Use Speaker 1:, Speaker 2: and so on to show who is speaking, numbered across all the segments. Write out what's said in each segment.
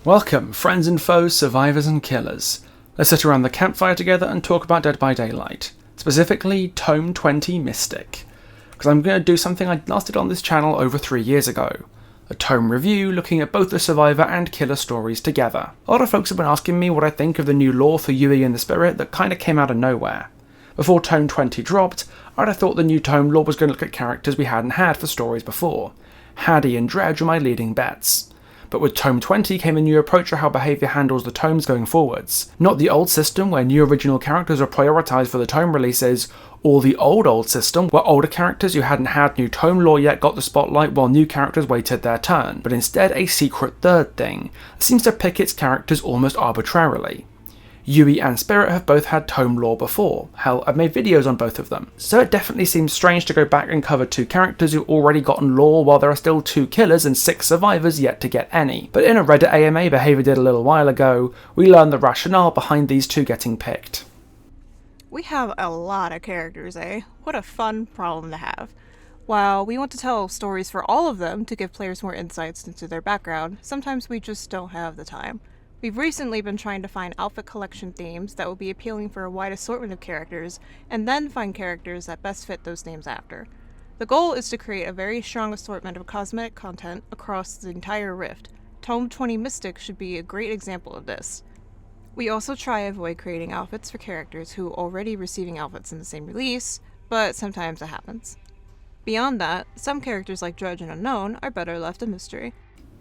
Speaker 1: Welcome, friends and foes, survivors and killers. Let's sit around the campfire together and talk about Dead by Daylight, specifically Tome 20 Mystic. Because I'm going to do something I last did on this channel over 3 years ago. A Tome review looking at both the survivor and killer stories together. A lot of folks have been asking me what I think of the new lore for Yui and the Spirit that kinda came out of nowhere. Before Tome 20 dropped, I'd have thought the new Tome lore was going to look at characters we hadn't had for stories before. Haddie and Dredge were my leading bets. But with Tome 20 came a new approach to how behaviour handles the tomes going forwards. Not the old system where new original characters are prioritised for the tome releases, or the old system where older characters who hadn't had new tome lore yet got the spotlight while new characters waited their turn, but instead a secret third thing that seems to pick its characters almost arbitrarily. Yui and Spirit have both had tome lore before, hell, I've made videos on both of them, so it definitely seems strange to go back and cover two characters who've already gotten lore while there are still 2 killers and 6 survivors yet to get any. But in a Reddit AMA Behaviour did a little while ago, we learned the rationale behind these two getting picked.
Speaker 2: We have a lot of characters, eh? What a fun problem to have. While we want to tell stories for all of them to give players more insights into their background, sometimes we just don't have the time. We've recently been trying to find outfit collection themes that will be appealing for a wide assortment of characters, and then find characters that best fit those themes after. The goal is to create a very strong assortment of cosmetic content across the entire Rift. Tome 20 Mystic should be a great example of this. We also try to avoid creating outfits for characters who are already receiving outfits in the same release, but sometimes it happens. Beyond that, some characters like Dredge and Unknown are better left a mystery.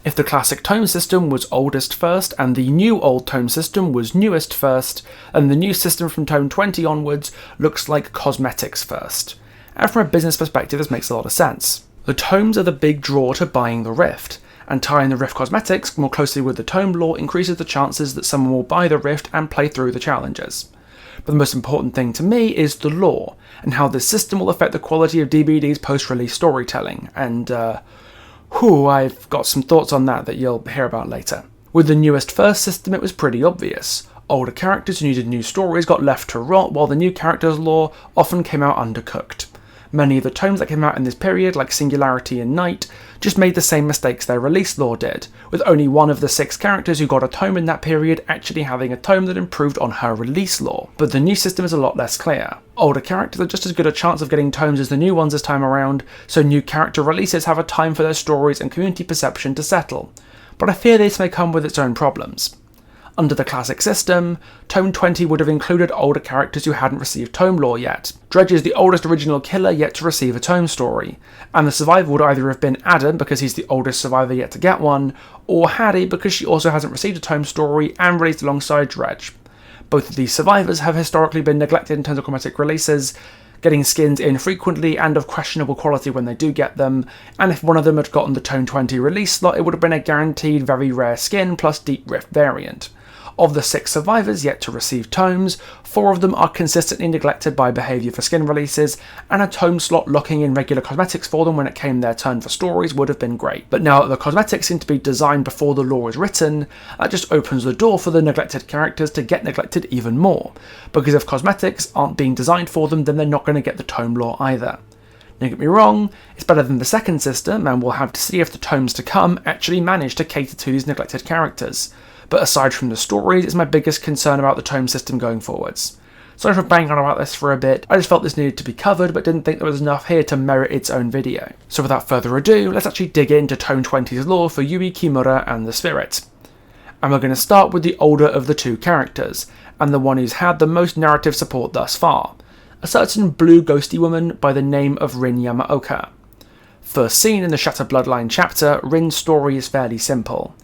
Speaker 1: If the classic tome system was oldest first and the new old tome system was newest first, then the new system from Tome 20 onwards looks like cosmetics first. And from a business perspective this makes a lot of sense. The tomes are the big draw to buying the Rift, and tying the Rift cosmetics more closely with the tome lore increases the chances that someone will buy the Rift and play through the challenges. But the most important thing to me is the lore, and how this system will affect the quality of DBD's post-release storytelling, and I've got some thoughts on that you'll hear about later. With the newest first system it was pretty obvious. Older characters who needed new stories got left to rot while the new characters' lore often came out undercooked. Many of the tomes that came out in this period, like Singularity and Night, just made the same mistakes their release lore did, with only one of the 6 characters who got a tome in that period actually having a tome that improved on her release lore. But the new system is a lot less clear. Older characters are just as good a chance of getting tomes as the new ones this time around, so new character releases have a time for their stories and community perception to settle. But I fear this may come with its own problems. Under the classic system, Tome 20 would have included older characters who hadn't received tome lore yet. Dredge is the oldest original killer yet to receive a tome story, and the survivor would either have been Adam because he's the oldest survivor yet to get one, or Haddie because she also hasn't received a tome story and released alongside Dredge. Both of these survivors have historically been neglected in terms of cosmetic releases, getting skins infrequently and of questionable quality when they do get them, and if one of them had gotten the Tome 20 release slot it would have been a guaranteed very rare skin plus Deep Rift variant. Of the 6 survivors yet to receive tomes, 4 of them are consistently neglected by behaviour for skin releases, and a tome slot locking in regular cosmetics for them when it came their turn for stories would have been great. But now that the cosmetics seem to be designed before the lore is written, that just opens the door for the neglected characters to get neglected even more, because if cosmetics aren't being designed for them then they're not going to get the tome lore either. Don't get me wrong, it's better than the second system, and we'll have to see if the tomes to come actually manage to cater to these neglected characters. But aside from the stories, it's my biggest concern about the tome system going forwards. Sorry for banging on about this for a bit, I just felt this needed to be covered but didn't think there was enough here to merit its own video. So without further ado, let's actually dig into Tome 20's lore for Yui Kimura and the Spirit. And we're going to start with the older of the 2 characters, and the one who's had the most narrative support thus far, a certain blue ghosty woman by the name of Rin Yamaoka. First seen in the Shatter Bloodline chapter, Rin's story is fairly simple.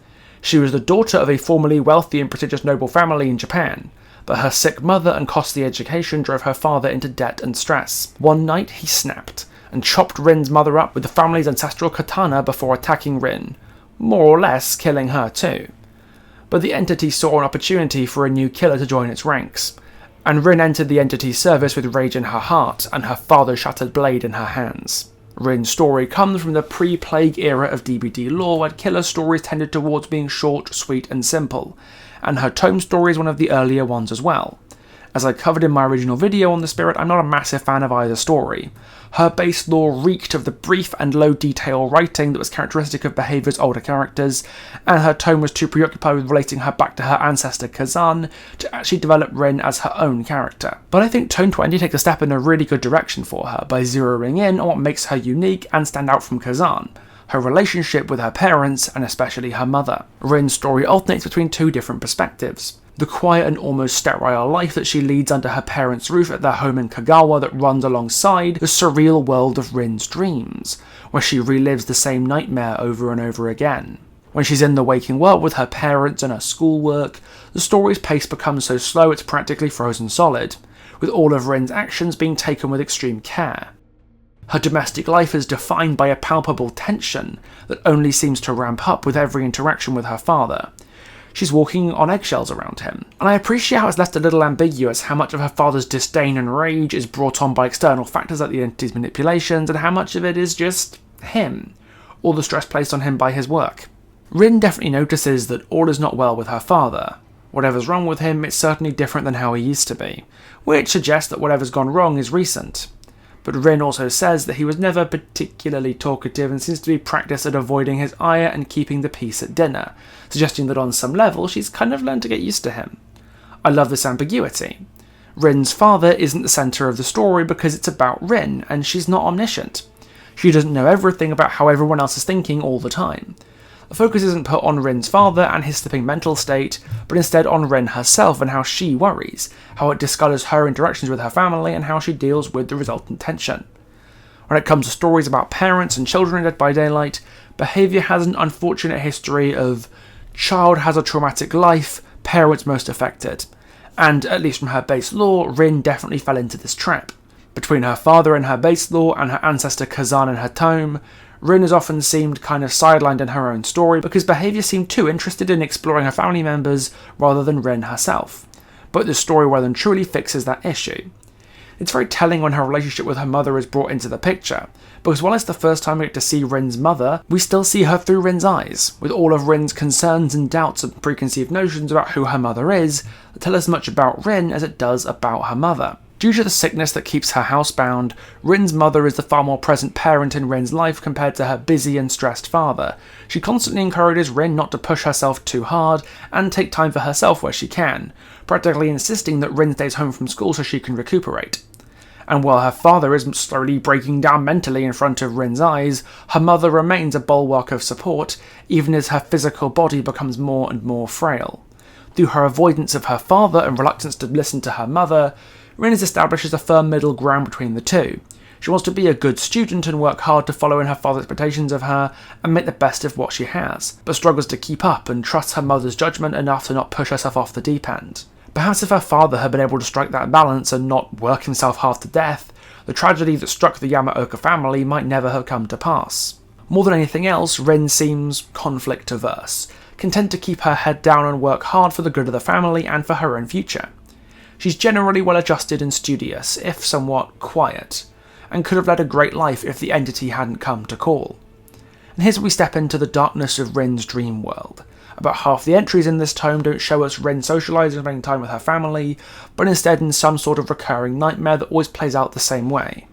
Speaker 1: She was the daughter of a formerly wealthy and prestigious noble family in Japan, but her sick mother and costly education drove her father into debt and stress. One night he snapped, and chopped Rin's mother up with the family's ancestral katana before attacking Rin, more or less killing her too. But the entity saw an opportunity for a new killer to join its ranks, and Rin entered the entity's service with rage in her heart and her father's shattered blade in her hands. Rin's story comes from the pre-Plague era of DBD lore where killer stories tended towards being short, sweet and simple, and her tome story is one of the earlier ones as well. As I covered in my original video on the Spirit, I'm not a massive fan of either story. Her base lore reeked of the brief and low detail writing that was characteristic of Behaviour's older characters, and her tone was too preoccupied with relating her back to her ancestor Kazan to actually develop Rin as her own character. But I think Tome 20 takes a step in a really good direction for her by zeroing in on what makes her unique and stand out from Kazan: her relationship with her parents, and especially her mother. Rin's story alternates between two different perspectives: the quiet and almost sterile life that she leads under her parents' roof at their home in Kagawa that runs alongside the surreal world of Rin's dreams, where she relives the same nightmare over and over again. When she's in the waking world with her parents and her schoolwork, the story's pace becomes so slow it's practically frozen solid, with all of Rin's actions being taken with extreme care. Her domestic life is defined by a palpable tension that only seems to ramp up with every interaction with her father. She's walking on eggshells around him, and I appreciate how it's left a little ambiguous how much of her father's disdain and rage is brought on by external factors like the entity's manipulations, and how much of it is just him, all the stress placed on him by his work. Rin definitely notices that all is not well with her father. Whatever's wrong with him, it's certainly different than how he used to be, which suggests that whatever's gone wrong is recent. But Rin also says that he was never particularly talkative and seems to be practiced at avoiding his ire and keeping the peace at dinner, suggesting that on some level she's kind of learned to get used to him. I love this ambiguity. Rin's father isn't the centre of the story because it's about Rin, and she's not omniscient. She doesn't know everything about how everyone else is thinking all the time. The focus isn't put on Rin's father and his slipping mental state, but instead on Rin herself and how she worries, how it discolours her interactions with her family, and how she deals with the resultant tension. When it comes to stories about parents and children in Dead by Daylight, Behaviour has an unfortunate history of child has a traumatic life, parents most affected. And, at least from her base lore, Rin definitely fell into this trap. Between her father and her base lore and her ancestor Kazan and her tome, Rin has often seemed kind of sidelined in her own story because Behaviour seemed too interested in exploring her family members rather than Rin herself. But this story well and truly fixes that issue. It's very telling when her relationship with her mother is brought into the picture, because while it's the first time we get to see Rin's mother, we still see her through Rin's eyes, with all of Rin's concerns and doubts and preconceived notions about who her mother is that tell as much about Rin as it does about her mother. Due to the sickness that keeps her housebound, Rin's mother is the far more present parent in Rin's life compared to her busy and stressed father. She constantly encourages Rin not to push herself too hard and take time for herself where she can, practically insisting that Rin stays home from school so she can recuperate. And while her father is slowly breaking down mentally in front of Rin's eyes, her mother remains a bulwark of support, even as her physical body becomes more and more frail. Through her avoidance of her father and reluctance to listen to her mother, Rin establishes a firm middle ground between the two. She wants to be a good student and work hard to follow in her father's expectations of her and make the best of what she has, but struggles to keep up and trust her mother's judgment enough to not push herself off the deep end. Perhaps if her father had been able to strike that balance and not work himself half to death, the tragedy that struck the Yamaoka family might never have come to pass. More than anything else, Rin seems conflict-averse, content to keep her head down and work hard for the good of the family and for her own future. She's generally well-adjusted and studious, if somewhat quiet, and could have led a great life if the entity hadn't come to call. And here's where we step into the darkness of Rin's dream world. About half the entries in this tome don't show us Rin socialising and spending time with her family, but instead in some sort of recurring nightmare that always plays out the same way.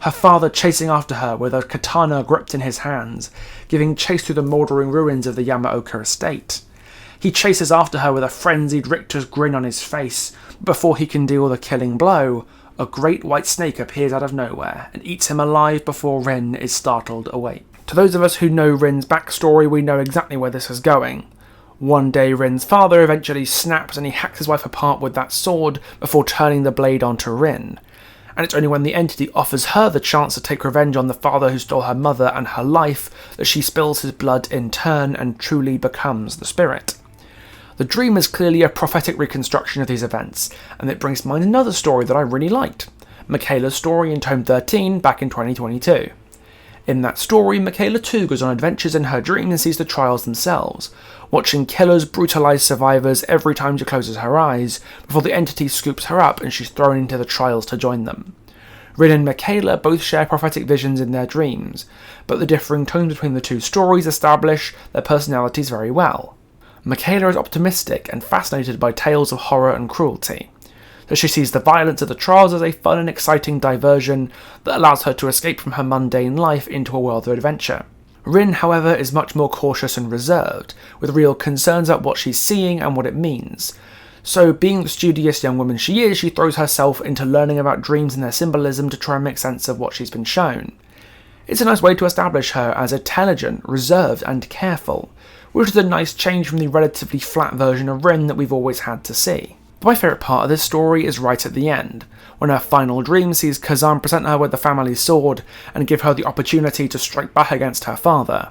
Speaker 1: Her father chasing after her with a katana gripped in his hands, giving chase through the mouldering ruins of the Yamaoka estate. He chases after her with a frenzied Richter's grin on his face, but before he can deal the killing blow, a great white snake appears out of nowhere and eats him alive before Rin is startled awake. To those of us who know Rin's backstory, we know exactly where this is going. One day Rin's father eventually snaps and he hacks his wife apart with that sword before turning the blade onto Rin. And it's only when the entity offers her the chance to take revenge on the father who stole her mother and her life that she spills his blood in turn and truly becomes the spirit. The dream is clearly a prophetic reconstruction of these events, and it brings to mind another story that I really liked, Michaela's story in Tome 13 back in 2022. In that story, Michaela too goes on adventures in her dream and sees the trials themselves, watching killers brutalise survivors every time she closes her eyes, before the entity scoops her up and she's thrown into the trials to join them. Rin and Michaela both share prophetic visions in their dreams, but the differing tones between the two stories establish their personalities very well. Michaela is optimistic and fascinated by tales of horror and cruelty. so she sees the violence of the trials as a fun and exciting diversion that allows her to escape from her mundane life into a world of adventure. Rin, however, is much more cautious and reserved, with real concerns about what she's seeing and what it means. So, being the studious young woman she is, she throws herself into learning about dreams and their symbolism to try and make sense of what she's been shown. It's a nice way to establish her as intelligent, reserved, and careful, which is a nice change from the relatively flat version of Rin that we've always had to see. But my favourite part of this story is right at the end, when her final dream sees Kazan present her with the family's sword and give her the opportunity to strike back against her father.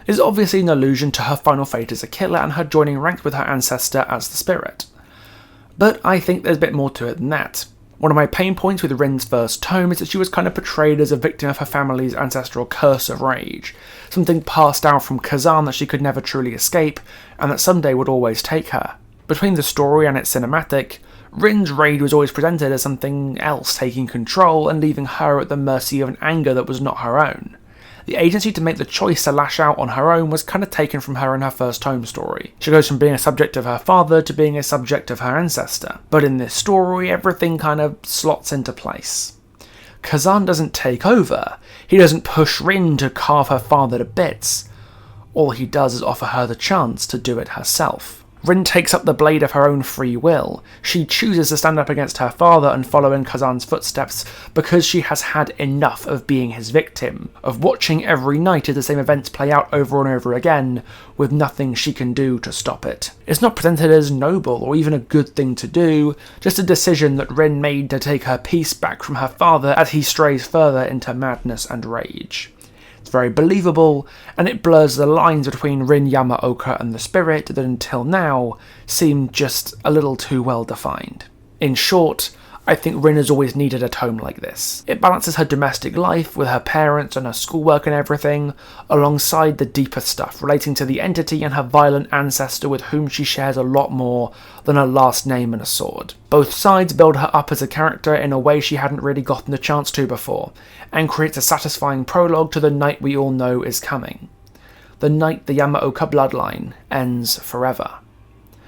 Speaker 1: It is obviously an allusion to her final fate as a killer and her joining ranks with her ancestor as the spirit. But I think there's a bit more to it than that. One of my pain points with Rin's first tome is that she was kind of portrayed as a victim of her family's ancestral curse of rage, something passed down from Kazan that she could never truly escape, and that someday would always take her. Between the story and its cinematic, Rin's rage was always presented as something else taking control and leaving her at the mercy of an anger that was not her own. The agency to make the choice to lash out on her own was kind of taken from her in her first tome story. She goes from being a subject of her father to being a subject of her ancestor. But in this story, everything kind of slots into place. Kazan doesn't take over. He doesn't push Rin to carve her father to bits. All he does is offer her the chance to do it herself. Rin takes up the blade of her own free will. She chooses to stand up against her father and follow in Kazan's footsteps because she has had enough of being his victim, of watching every night as the same events play out over and over again, with nothing she can do to stop it. It's not presented as noble or even a good thing to do, just a decision that Rin made to take her peace back from her father as he strays further into madness and rage. It's very believable, and it blurs the lines between Rin Yamaoka and the spirit that until now seemed just a little too well defined. In short, I think Rin has always needed a tome like this. It balances her domestic life with her parents and her schoolwork and everything, alongside the deeper stuff relating to the entity and her violent ancestor with whom she shares a lot more than a last name and a sword. Both sides build her up as a character in a way she hadn't really gotten the chance to before, and creates a satisfying prologue to the night we all know is coming. The night the Yamaoka bloodline ends forever.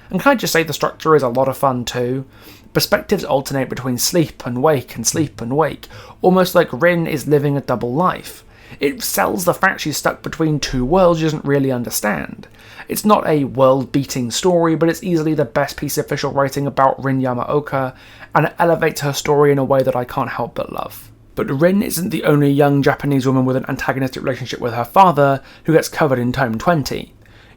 Speaker 1: And can I just say the structure is a lot of fun too? Perspectives alternate between sleep and wake and sleep and wake, almost like Rin is living a double life. It sells the fact she's stuck between two worlds she doesn't really understand. It's not a world-beating story, but it's easily the best piece of official writing about Rin Yamaoka, and it elevates her story in a way that I can't help but love. But Rin isn't the only young Japanese woman with an antagonistic relationship with her father who gets covered in Tome 20.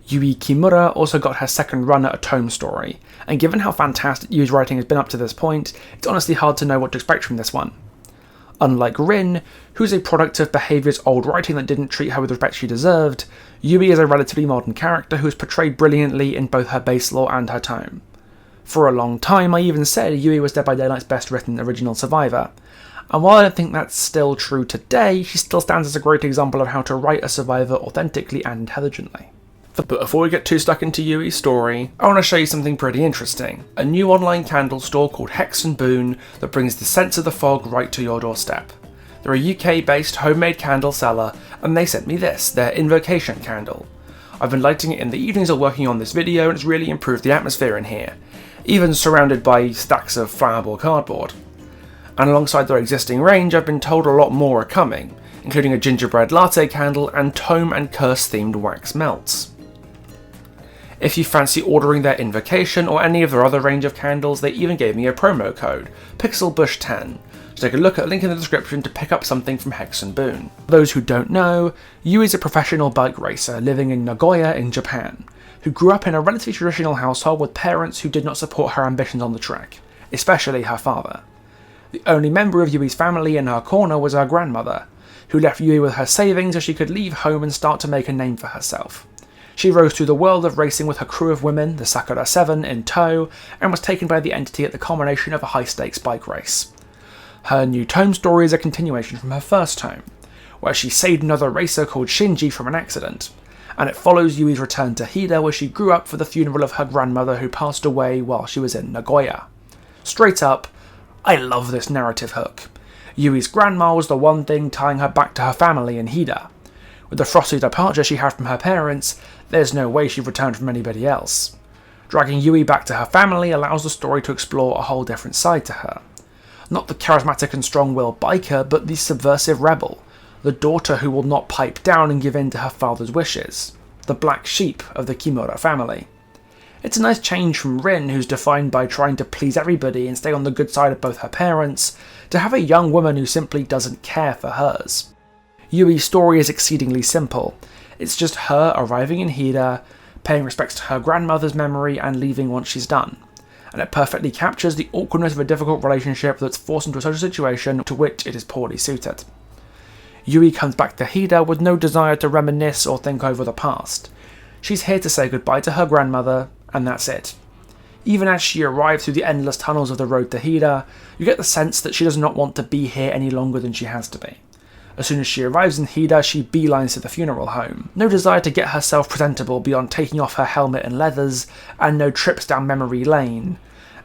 Speaker 1: Yui Kimura also got her second run at a tome story, and given how fantastic Yui's writing has been up to this point, it's honestly hard to know what to expect from this one. Unlike Rin, who's a product of behaviour's old writing that didn't treat her with respect she deserved, Yui is a relatively modern character who is portrayed brilliantly in both her base lore and her tome. For a long time I even said Yui was Dead by Daylight's best written original survivor, and while I don't think that's still true today, she still stands as a great example of how to write a survivor authentically and intelligently. But before we get too stuck into Yui's story, I want to show you something pretty interesting. A new online candle store called Hex and Boon that brings the sense of the fog right to your doorstep. They're a UK-based homemade candle seller, and they sent me this, their Invocation candle. I've been lighting it in the evenings while working on this video, and it's really improved the atmosphere in here, even surrounded by stacks of flammable cardboard. And alongside their existing range, I've been told a lot more are coming, including a gingerbread latte candle and tome and curse themed wax melts. If you fancy ordering their Invocation or any of their other range of candles, they even gave me a promo code, PixelBush10, so take a look at the link in the description to pick up something from Hex and Boon. For those who don't know, Yui is a professional bike racer living in Nagoya in Japan, who grew up in a relatively traditional household with parents who did not support her ambitions on the track, especially her father. The only member of Yui's family in her corner was her grandmother, who left Yui with her savings so she could leave home and start to make a name for herself. She rose through the world of racing with her crew of women, the Sakura 7, in tow, and was taken by the entity at the culmination of a high-stakes bike race. Her new tome story is a continuation from her first tome, where she saved another racer called Shinji from an accident, and it follows Yui's return to Hida where she grew up for the funeral of her grandmother who passed away while she was in Nagoya. Straight up, I love this narrative hook. Yui's grandma was the one thing tying her back to her family in Hida. With the frosty departure she had from her parents, there's no way she returned from anybody else. Dragging Yui back to her family allows the story to explore a whole different side to her. Not the charismatic and strong-willed biker, but the subversive rebel, the daughter who will not pipe down and give in to her father's wishes, the black sheep of the Kimura family. It's a nice change from Rin, who's defined by trying to please everybody and stay on the good side of both her parents, to have a young woman who simply doesn't care for hers. Yui's story is exceedingly simple. It's just her arriving in Hida, paying respects to her grandmother's memory and leaving once she's done. And it perfectly captures the awkwardness of a difficult relationship that's forced into a social situation to which it is poorly suited. Yui comes back to Hida with no desire to reminisce or think over the past. She's here to say goodbye to her grandmother, and that's it. Even as she arrives through the endless tunnels of the road to Hida, you get the sense that she does not want to be here any longer than she has to be. As soon as she arrives in Hida, she beelines to the funeral home. No desire to get herself presentable beyond taking off her helmet and leathers, and no trips down memory lane.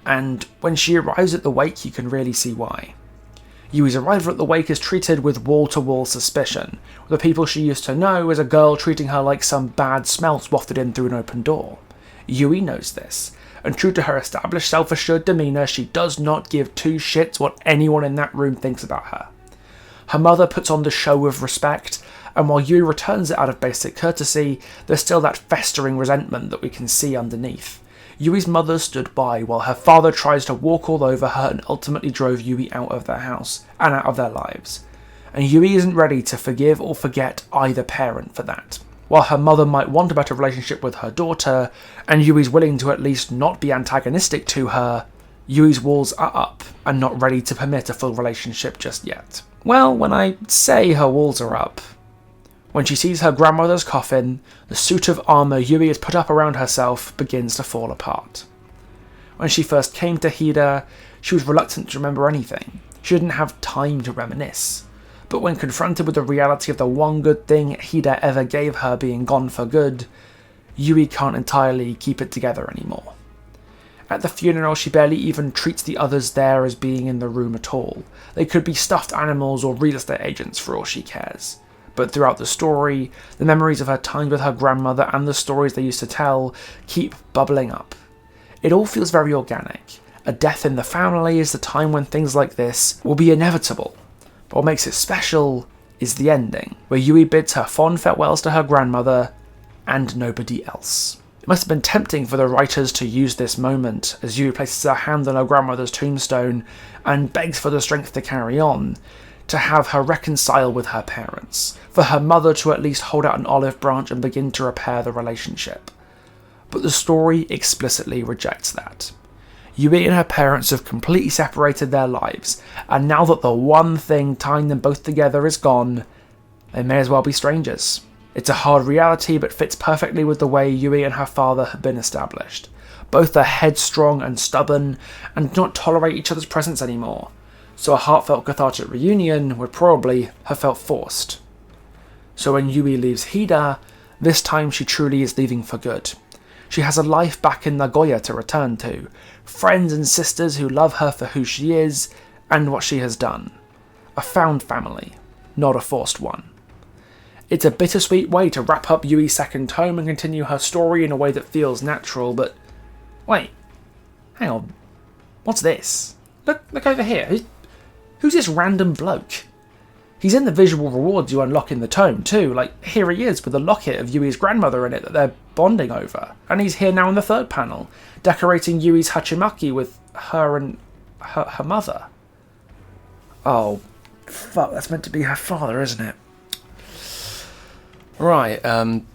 Speaker 1: And when she arrives at the wake, you can really see why. Yui's arrival at the wake is treated with wall-to-wall suspicion, with the people she used to know as a girl treating her like some bad smell wafted in through an open door. Yui knows this, and true to her established self-assured demeanour, she does not give two shits what anyone in that room thinks about her. Her mother puts on the show of respect, and while Yui returns it out of basic courtesy, there's still that festering resentment that we can see underneath. Yui's mother stood by while her father tries to walk all over her and ultimately drove Yui out of their house and out of their lives. And Yui isn't ready to forgive or forget either parent for that. While her mother might want a better relationship with her daughter, and Yui's willing to at least not be antagonistic to her, Yui's walls are up and not ready to permit a full relationship just yet. Well, when I say her walls are up, when she sees her grandmother's coffin, the suit of armour Yui has put up around herself begins to fall apart. When she first came to Hida, she was reluctant to remember anything. She didn't have time to reminisce. But when confronted with the reality of the one good thing Hida ever gave her being gone for good, Yui can't entirely keep it together anymore. At the funeral, she barely even treats the others there as being in the room at all. They could be stuffed animals or real estate agents for all she cares. But throughout the story, the memories of her time with her grandmother and the stories they used to tell keep bubbling up. It all feels very organic. A death in the family is the time when things like this will be inevitable. But what makes it special is the ending, where Yui bids her fond farewells to her grandmother and nobody else. It must have been tempting for the writers to use this moment as Yui places her hand on her grandmother's tombstone and begs for the strength to carry on, to have her reconcile with her parents, for her mother to at least hold out an olive branch and begin to repair the relationship. But the story explicitly rejects that. Yui and her parents have completely separated their lives, and now that the one thing tying them both together is gone, they may as well be strangers. It's a hard reality, but fits perfectly with the way Yui and her father have been established. Both are headstrong and stubborn, and do not tolerate each other's presence anymore. So a heartfelt cathartic reunion would probably have felt forced. So when Yui leaves Hida, this time she truly is leaving for good. She has a life back in Nagoya to return to, friends and sisters who love her for who she is and what she has done. A found family, not a forced one. It's a bittersweet way to wrap up Yui's second tome and continue her story in a way that feels natural, but wait, hang on, what's this? Look over here. Who's this random bloke? He's in the visual rewards you unlock in the tome too, like here he is with a locket of Yui's grandmother in it that they're bonding over. And he's here now in the third panel, decorating Yui's hachimaki with her and her mother. Oh, fuck, that's meant to be her father, isn't it? Right,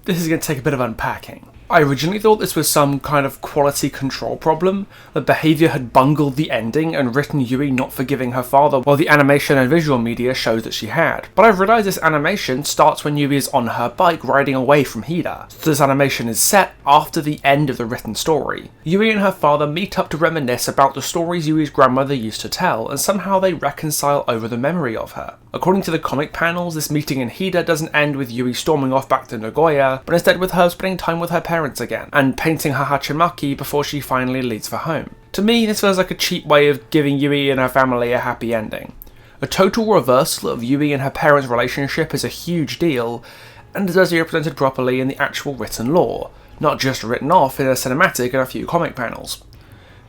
Speaker 1: this is going to take a bit of unpacking. I originally thought this was some kind of quality control problem, that behaviour had bungled the ending and written Yui not forgiving her father while the animation and visual media shows that she had. But I've realised this animation starts when Yui is on her bike riding away from Hida, so this animation is set after the end of the written story. Yui and her father meet up to reminisce about the stories Yui's grandmother used to tell, and somehow they reconcile over the memory of her. According to the comic panels, this meeting in Hida doesn't end with Yui storming off back to Nagoya, but instead with her spending time with her parents again, and painting her hachimaki before she finally leaves for home. To me, this feels like a cheap way of giving Yui and her family a happy ending. A total reversal of Yui and her parents' relationship is a huge deal, and deserves to be represented properly in the actual written lore, not just written off in a cinematic and a few comic panels.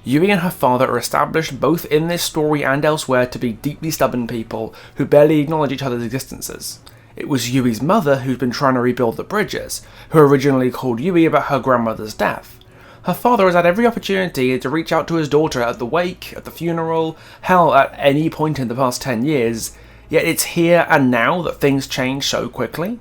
Speaker 1: Yui and her father are established both in this story and elsewhere to be deeply stubborn people who barely acknowledge each other's existences. It was Yui's mother who's been trying to rebuild the bridges, who originally called Yui about her grandmother's death. Her father has had every opportunity to reach out to his daughter at the wake, at the funeral, hell, at any point in the past 10 years, yet it's here and now that things change so quickly.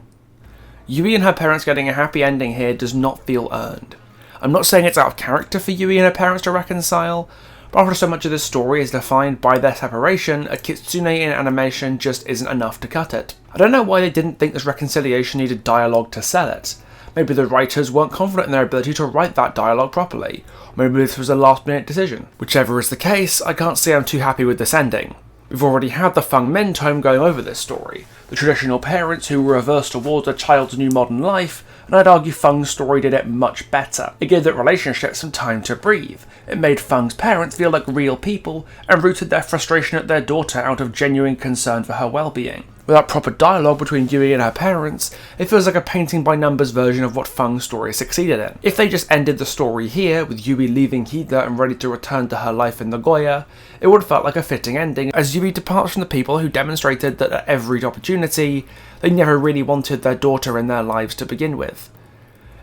Speaker 1: Yui and her parents getting a happy ending here does not feel earned. I'm not saying it's out of character for Yui and her parents to reconcile, but after so much of this story is defined by their separation, a kitsune in animation just isn't enough to cut it. I don't know why they didn't think this reconciliation needed dialogue to sell it. Maybe the writers weren't confident in their ability to write that dialogue properly, or maybe this was a last minute decision. Whichever is the case, I can't say I'm too happy with this ending. We've already had the Feng Min tome going over this story, the traditional parents who were averse towards a child's new modern life, and I'd argue Feng's story did it much better. It gave that relationship some time to breathe. It made Feng's parents feel like real people, and rooted their frustration at their daughter out of genuine concern for her well-being. Without proper dialogue between Yui and her parents, it feels like a painting-by-numbers version of what Feng's story succeeded in. If they just ended the story here, with Yui leaving Hida and ready to return to her life in Nagoya, it would have felt like a fitting ending, as Yui departs from the people who demonstrated that at every opportunity, they never really wanted their daughter in their lives to begin with.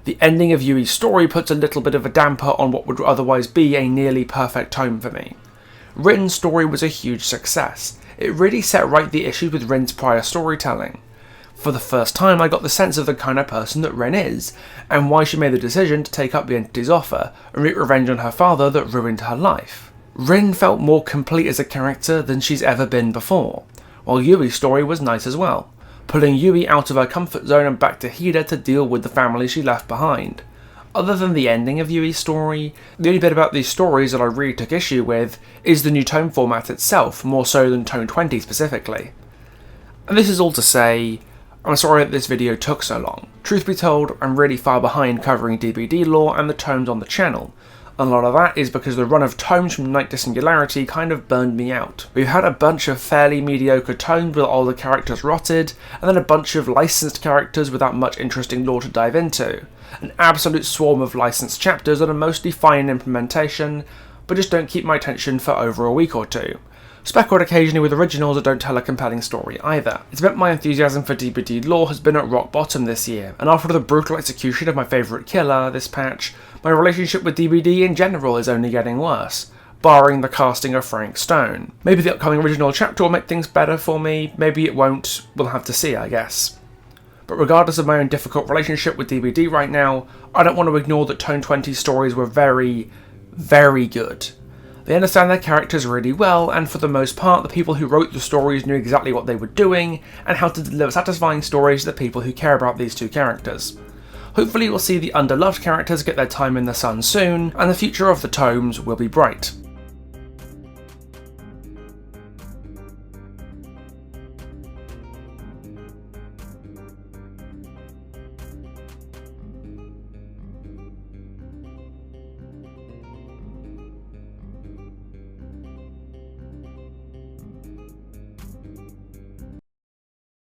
Speaker 1: The ending of Yui's story puts a little bit of a damper on what would otherwise be a nearly perfect tome for me. Rin's story was a huge success. It really set right the issues with Rin's prior storytelling. For the first time, I got the sense of the kind of person that Rin is, and why she made the decision to take up the entity's offer and wreak revenge on her father that ruined her life. Rin felt more complete as a character than she's ever been before, while Yui's story was nice as well, pulling Yui out of her comfort zone and back to Hida to deal with the family she left behind. Other than the ending of Yui's story, the only bit about these stories that I really took issue with is the new tome format itself, more so than Tome 20 specifically. And this is all to say, I'm sorry that this video took so long. Truth be told, I'm really far behind covering DBD lore and the tomes on the channel. A lot of that is because the run of tomes from Night to Singularity kind of burned me out. We've had a bunch of fairly mediocre tomes with all the characters rotted, and then a bunch of licensed characters without much interesting lore to dive into. An absolute swarm of licensed chapters that are mostly fine in implementation, but just don't keep my attention for over a week or two. Speckled occasionally with originals that don't tell a compelling story either. It's meant my enthusiasm for DBD lore has been at rock bottom this year, and after the brutal execution of my favourite killer this patch, my relationship with DBD in general is only getting worse, barring the casting of Frank Stone. Maybe the upcoming original chapter will make things better for me, maybe it won't, we'll have to see I guess. But regardless of my own difficult relationship with DBD right now, I don't want to ignore that Tome 20's stories were very, very good. They understand their characters really well, and for the most part, the people who wrote the stories knew exactly what they were doing, and how to deliver satisfying stories to the people who care about these two characters. Hopefully we'll see the underloved characters get their time in the sun soon, and the future of the tomes will be bright.